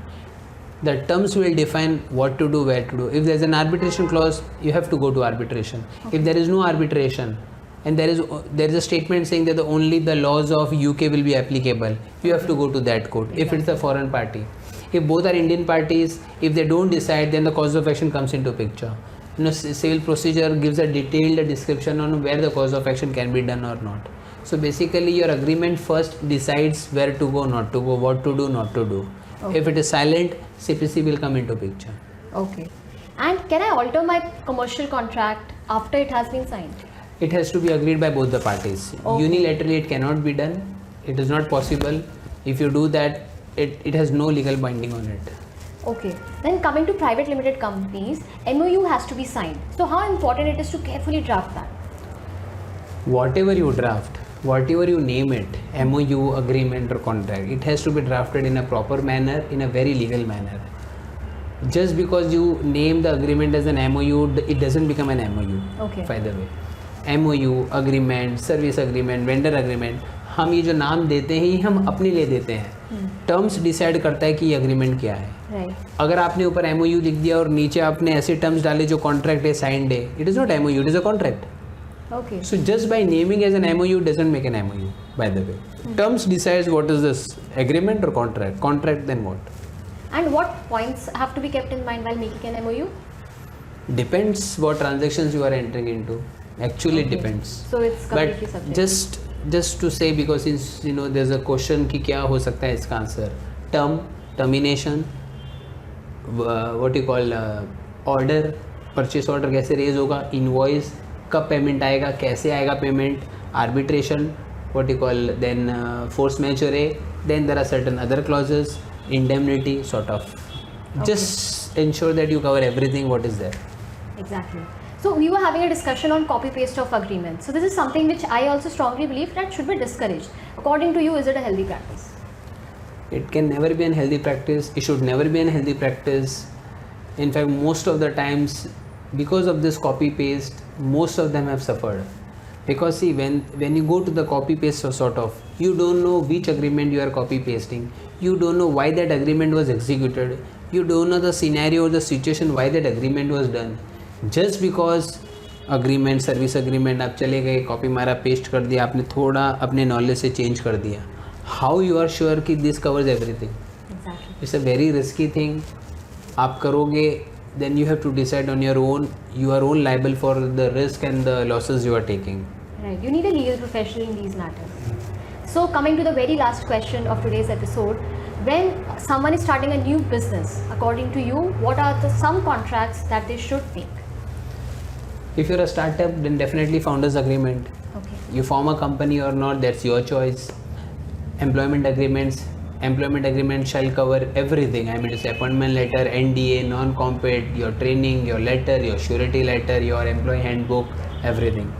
the terms will define what to do, where to do. If there's an arbitration clause, you have to go to arbitration. Okay. If there is no arbitration, and there is a statement saying that only the laws of UK will be applicable, you have to go to that court. Exactly. If it's a foreign party, if both are Indian parties, if they don't decide, then the cause of action comes into picture. Civil procedure gives a detailed description on where the cause of action can be done or not. So basically your agreement first decides where to go, not to go, what to do, not to do. Okay. If it is silent, CPC will come into picture. Okay. And can I alter my commercial contract after it has been signed? It has to be agreed by both the parties. Okay. Unilaterally it cannot be done. It is not possible. If you do that, it has no legal binding on it. Okay. Then coming to private limited companies, MOU has to be signed. So how important it is to carefully draft that? Whatever you draft, whatever you name it, MOU, agreement or contract, it has to be drafted in a proper manner, in a very legal manner. Just because you name the agreement as an MOU, it doesn't become an MOU. Okay. By the way, MOU, agreement, service agreement, vendor agreement, हम ये जो नाम देते हैं ये हम अपने लिए देते हैं. टर्म्स डिसाइड करता है कि ये अग्रीमेंट क्या है. Right. अगर आपने ऊपर MOU लिख दिया और नीचे आपने ऐसे टर्म्स डाले जो कॉन्ट्रैक्ट है, साइंड है, it is not MOU, it is a contract. Okay. So just by naming as an MOU doesn't make an MOU, by the way. Terms decides what is this, agreement or contract. Contract, then what? And what points have to be kept in mind while making an MOU? Depends what transactions you are entering into. Actually, it Okay. depends. So it's completely But subjective. just to say, because since you know there's a question कि क्या हो सकता है इसका answer, term, termination, what you call order, purchase order कैसे raise होगा, invoice कब payment आएगा, कैसे आएगा payment, arbitration, what you call then force majeure, then there are certain other clauses, indemnity sort of. Okay. Just ensure that you cover everything what is there. Exactly. So we were having a discussion on copy paste of agreements. So this is something which I also strongly believe that should be discouraged. According to you, is it a healthy practice? It can never be a healthy practice. It should never be a healthy practice. In fact, most of the times, because of this copy paste, most of them have suffered. Because see, when you go to the copy paste sort of, you don't know which agreement you are copy pasting. You don't know why that agreement was executed. You don't know the scenario or the situation why that agreement was done. Just because agreement, service agreement, आप चले गए, copy मारा, paste कर दिया, आपने थोड़ा अपने knowledge से change कर दिया. How you are sure कि this covers everything? Exactly. It's a very risky thing. आप करोगे, then you have to decide on your own. You are own liable for the risk and the losses you are taking. Right. You need a legal professional in these matters. So coming to the very last question of today's episode, when someone is starting a new business, according to you, what are the some contracts that they should take? If you're a startup, then definitely founders agreement. Okay. You form a company or not, that's your choice. Employment agreement shall cover everything. I mean, it's appointment letter, NDA, non-compete, your training, your letter, your surety letter, your employee handbook, everything.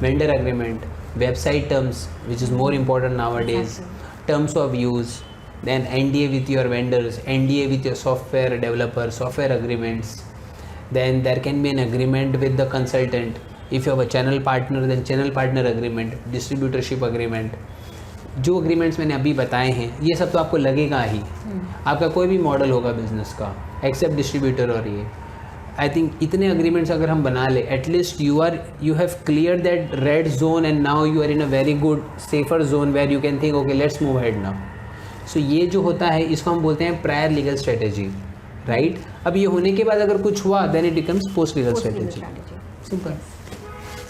Vendor agreement, website terms, which is more important nowadays, Exactly. terms of use, then NDA with your vendors, NDA with your software developer, software agreements. Then there can be an agreement with the consultant. If you have a channel partner, then channel partner agreement, distributorship agreement. जो agreements मैंने अभी बताए हैं, ये सब तो आपको लगेगा ही. आपका कोई भी मॉडल होगा बिजनेस का, एक्सेप्ट डिस्ट्रीब्यूटर और ये. आई थिंक इतने अग्रीमेंट्स अगर हम बना ले, at least you have clear that red zone and now you are in a very good safer zone where you can think okay let's move head now. So ये जो होता है इसको हम बोलते हैं प्रायर लीगल स्ट्रेटेजी, राइट. अब ये होने के बाद अगर कुछ हुआ then it becomes post legal strategy. Simple.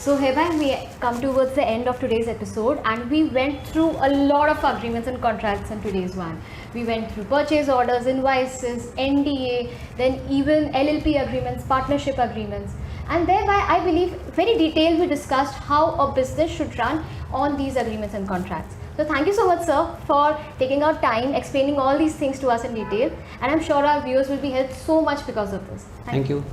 So hereby we come towards the end of today's episode, and we went through a lot of agreements and contracts in today's one. We went through purchase orders, invoices, NDA, then even LLP agreements, partnership agreements, and thereby I believe very detailed we discussed how a business should run on these agreements and contracts. So thank you so much, sir, for taking out time explaining all these things to us in detail, and I'm sure our viewers will be helped so much because of this. Thank you.